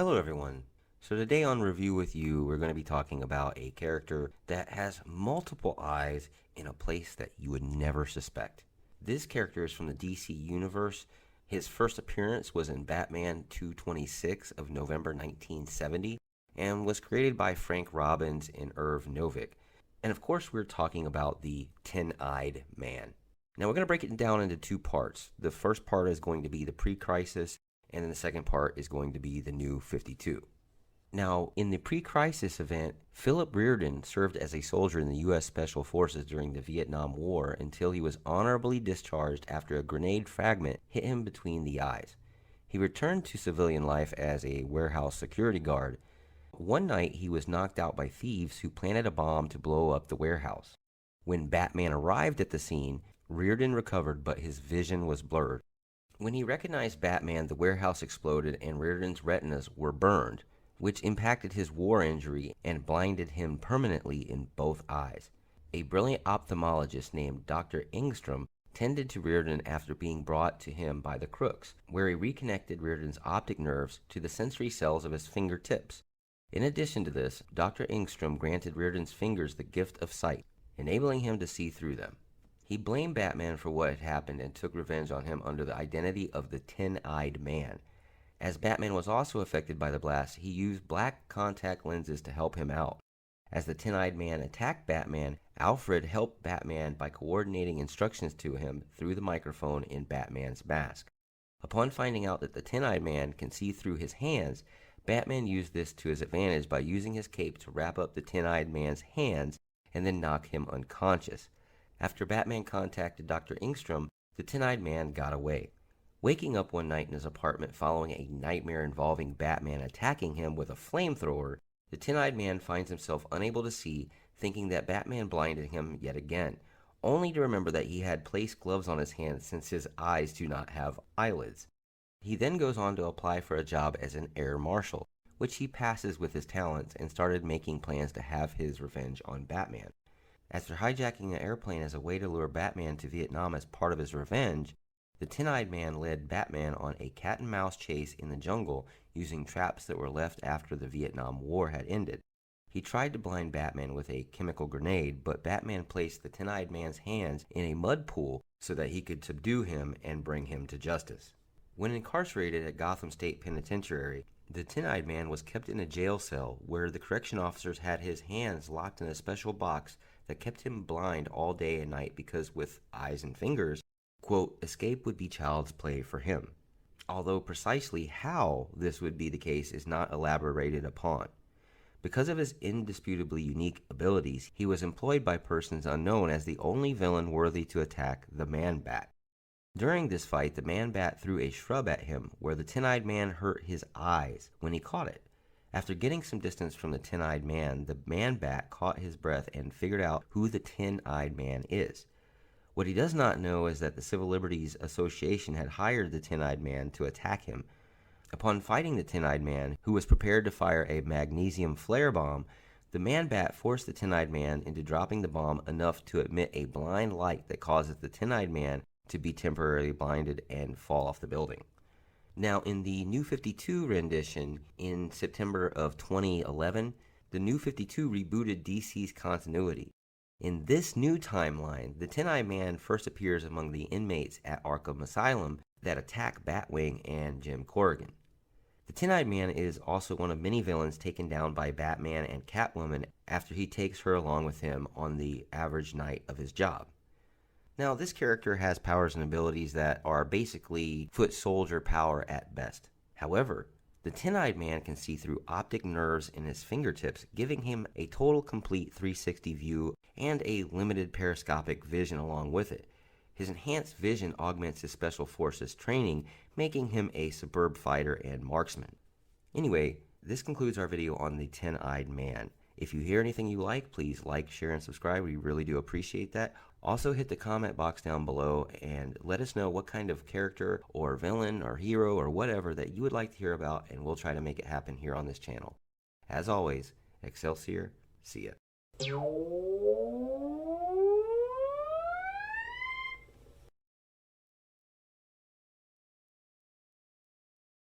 Hello everyone. So today on Review with You, we're going to be talking about a character that has multiple eyes in a place that you would never suspect. This character is from the DC universe. His first appearance was in Batman 226 of November 1970 and was created by Frank Robbins and Irv Novick. And of course, we're talking about the Ten-Eyed Man. Now we're going to break it down into two parts. The first part is going to be the pre-crisis, and then the second part is going to be the New 52. Now, in the pre-crisis event, Philip Reardon served as a soldier in the U.S. Special Forces during the Vietnam War until he was honorably discharged after a grenade fragment hit him between the eyes. He returned to civilian life as a warehouse security guard. One night, he was knocked out by thieves who planted a bomb to blow up the warehouse. When Batman arrived at the scene, Reardon recovered, but his vision was blurred. When he recognized Batman, the warehouse exploded and Reardon's retinas were burned, which impacted his war injury and blinded him permanently in both eyes. A brilliant ophthalmologist named Dr. Engstrom tended to Reardon after being brought to him by the crooks, where he reconnected Reardon's optic nerves to the sensory cells of his fingertips. In addition to this, Dr. Engstrom granted Reardon's fingers the gift of sight, enabling him to see through them. He blamed Batman for what had happened and took revenge on him under the identity of the Ten-Eyed Man. As Batman was also affected by the blast, he used black contact lenses to help him out. As the Ten-Eyed Man attacked Batman, Alfred helped Batman by coordinating instructions to him through the microphone in Batman's mask. Upon finding out that the Ten-Eyed Man can see through his hands, Batman used this to his advantage by using his cape to wrap up the Ten-Eyed Man's hands and then knock him unconscious. After Batman contacted Dr. Engstrom, the Ten-Eyed Man got away. Waking up one night in his apartment following a nightmare involving Batman attacking him with a flamethrower, the Ten-Eyed Man finds himself unable to see, thinking that Batman blinded him yet again, only to remember that he had placed gloves on his hands since his eyes do not have eyelids. He then goes on to apply for a job as an air marshal, which he passes with his talents and started making plans to have his revenge on Batman. After hijacking an airplane as a way to lure Batman to Vietnam as part of his revenge, the Ten-Eyed Man led Batman on a cat-and-mouse chase in the jungle using traps that were left after the Vietnam War had ended. He tried to blind Batman with a chemical grenade, but Batman placed the Ten-Eyed Man's hands in a mud pool so that he could subdue him and bring him to justice. When incarcerated at Gotham State Penitentiary, the Ten-Eyed Man was kept in a jail cell where the correction officers had his hands locked in a special box that kept him blind all day and night because with eyes and fingers, quote, escape would be child's play for him. Although precisely how this would be the case is not elaborated upon. Because of his indisputably unique abilities, he was employed by persons unknown as the only villain worthy to attack the Man-Bat. During this fight, the Man-Bat threw a shrub at him, where the Ten-Eyed Man hurt his eyes when he caught it. After getting some distance from the Ten-Eyed Man, the Man-Bat caught his breath and figured out who the Ten-Eyed Man is. What he does not know is that the Civil Liberties Association had hired the Ten-Eyed Man to attack him. Upon fighting the Ten-Eyed Man, who was prepared to fire a magnesium flare bomb, the Man-Bat forced the Ten-Eyed Man into dropping the bomb enough to emit a blind light that causes the Ten-Eyed Man to be temporarily blinded and fall off the building. Now, in the New 52 rendition in September of 2011, the New 52 rebooted DC's continuity. In this new timeline, the Ten-Eyed Man first appears among the inmates at Arkham Asylum that attack Batwing and Jim Corrigan. The Ten-Eyed Man is also one of many villains taken down by Batman and Catwoman after he takes her along with him on the average night of his job. Now, this character has powers and abilities that are basically foot soldier power at best. However, the Ten-Eyed Man can see through optic nerves in his fingertips, giving him a total complete 360 view and a limited periscopic vision along with it. His enhanced vision augments his special forces training, making him a superb fighter and marksman. Anyway, this concludes our video on the Ten-Eyed Man. If you hear anything you like, please like, share, and subscribe. We really do appreciate that. Also, hit the comment box down below and let us know what kind of character or villain or hero or whatever that you would like to hear about, and we'll try to make it happen here on this channel. As always, Excelsior, see ya.